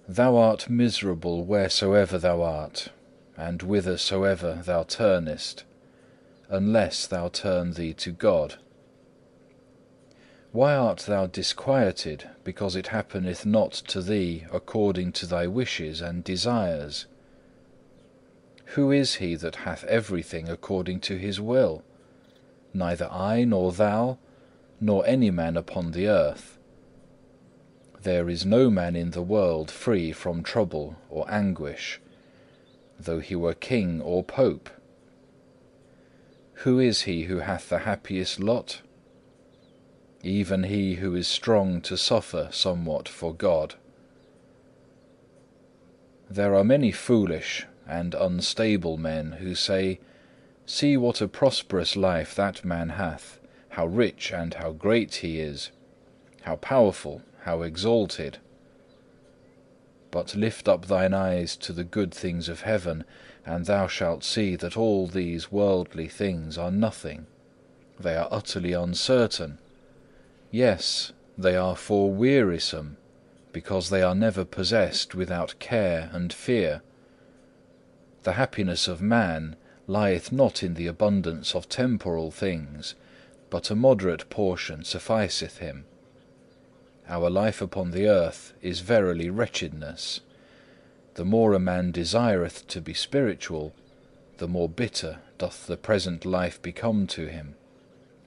Thou art miserable wheresoever thou art, and whithersoever thou turnest, unless thou turn thee to God. Why art thou disquieted, because it happeneth not to thee according to thy wishes and desires? Who is he that hath everything according to his will? Neither I, nor thou, nor any man upon the earth. There is no man in the world free from trouble or anguish, though he were king or pope. Who is he who hath the happiest lot? Even he who is strong to suffer somewhat for God. There are many foolish and unstable men who say, See what a prosperous life that man hath, how rich and how great he is, how powerful, how exalted. But lift up thine eyes to the good things of heaven, and thou shalt see that all these worldly things are nothing. They are utterly uncertain. Yes, they are for wearisome, because they are never possessed without care and fear. The happiness of man lieth not in the abundance of temporal things, but a moderate portion sufficeth him. Our life upon the earth is verily wretchedness. The more a man desireth to be spiritual, the more bitter doth the present life become to him,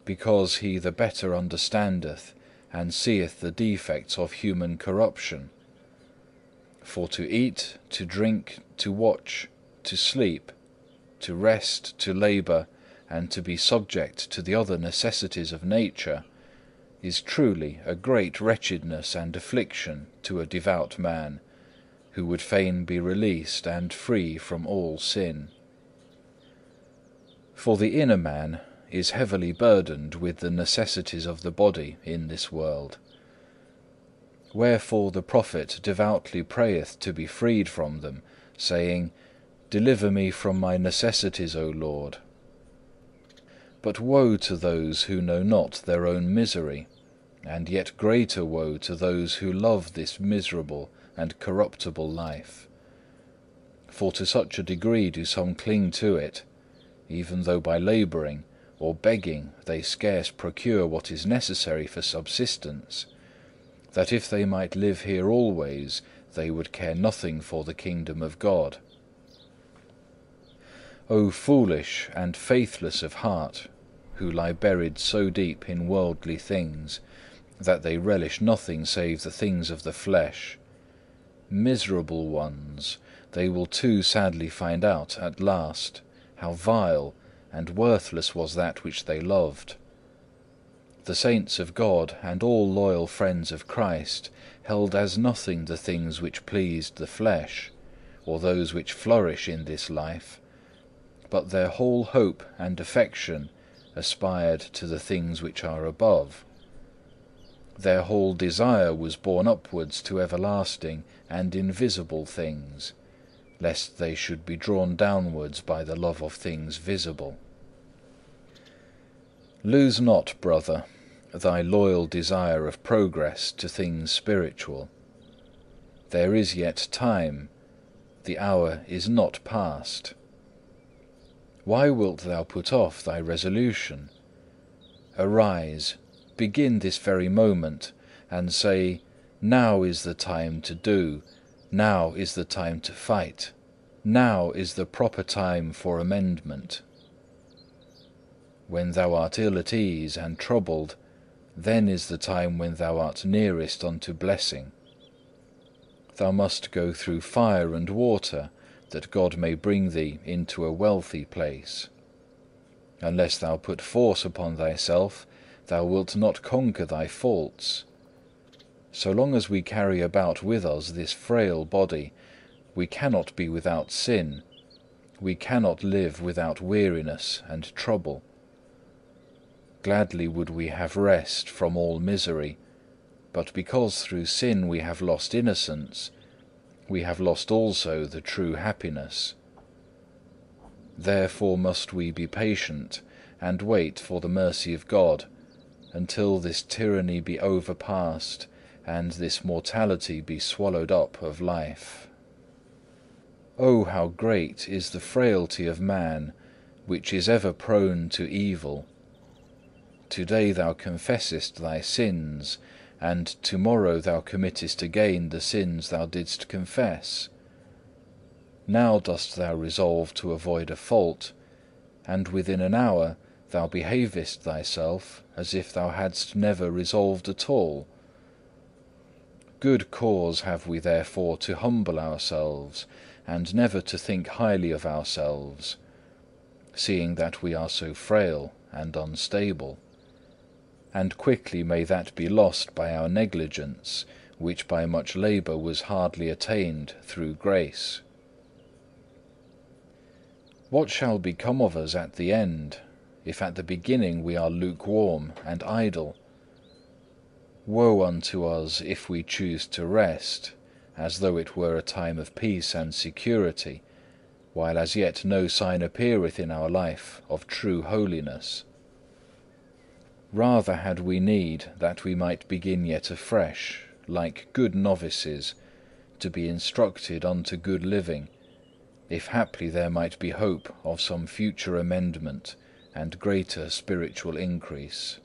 because he the better understandeth and seeth the defects of human corruption. For to eat, to drink, to watch, to sleep, to rest, to labour, and to be subject to the other necessities of nature, is truly a great wretchedness and affliction to a devout man, who would fain be released and free from all sin. For the inner man is heavily burdened with the necessities of the body in this world. Wherefore the prophet devoutly prayeth to be freed from them, saying, Deliver me from my necessities, O Lord. But woe to those who know not their own misery, and yet greater woe to those who love this miserable and corruptible life. For to such a degree do some cling to it, even though by labouring or begging they scarce procure what is necessary for subsistence, that if they might live here always, they would care nothing for the kingdom of God. O foolish and faithless of heart, who lie buried so deep in worldly things, that they relish nothing save the things of the flesh. Miserable ones, they will too sadly find out at last how vile and worthless was that which they loved. The saints of God and all loyal friends of Christ held as nothing the things which pleased the flesh, or those which flourish in this life, but their whole hope and affection aspired to the things which are above. Their whole desire was borne upwards to everlasting and invisible things, lest they should be drawn downwards by the love of things visible. Lose not, brother, thy loyal desire of progress to things spiritual. There is yet time, the hour is not past. Why wilt thou put off thy resolution? Arise, begin this very moment, and say, Now is the time to do, now is the time to fight, now is the proper time for amendment. When thou art ill at ease and troubled, then is the time when thou art nearest unto blessing. Thou must go through fire and water, that God may bring thee into a wealthy place. Unless thou put force upon thyself, thou wilt not conquer thy faults. So long as we carry about with us this frail body, we cannot be without sin, we cannot live without weariness and trouble. Gladly would we have rest from all misery, but because through sin we have lost innocence, we have lost also the true happiness. Therefore must we be patient and wait for the mercy of God, until this tyranny be overpast and this mortality be swallowed up of life. Oh, how great is the frailty of man, which is ever prone to evil! Today thou confessest thy sins, and tomorrow thou committest again the sins thou didst confess. Now dost thou resolve to avoid a fault, and within an hour thou behavest thyself as if thou hadst never resolved at all. Good cause have we therefore to humble ourselves, and never to think highly of ourselves, seeing that we are so frail and unstable. And quickly may that be lost by our negligence, which by much labour was hardly attained through grace. What shall become of us at the end, if at the beginning we are lukewarm and idle? Woe unto us if we choose to rest, as though it were a time of peace and security, while as yet no sign appeareth in our life of true holiness. Rather had we need that we might begin yet afresh, like good novices, to be instructed unto good living, if haply there might be hope of some future amendment and greater spiritual increase.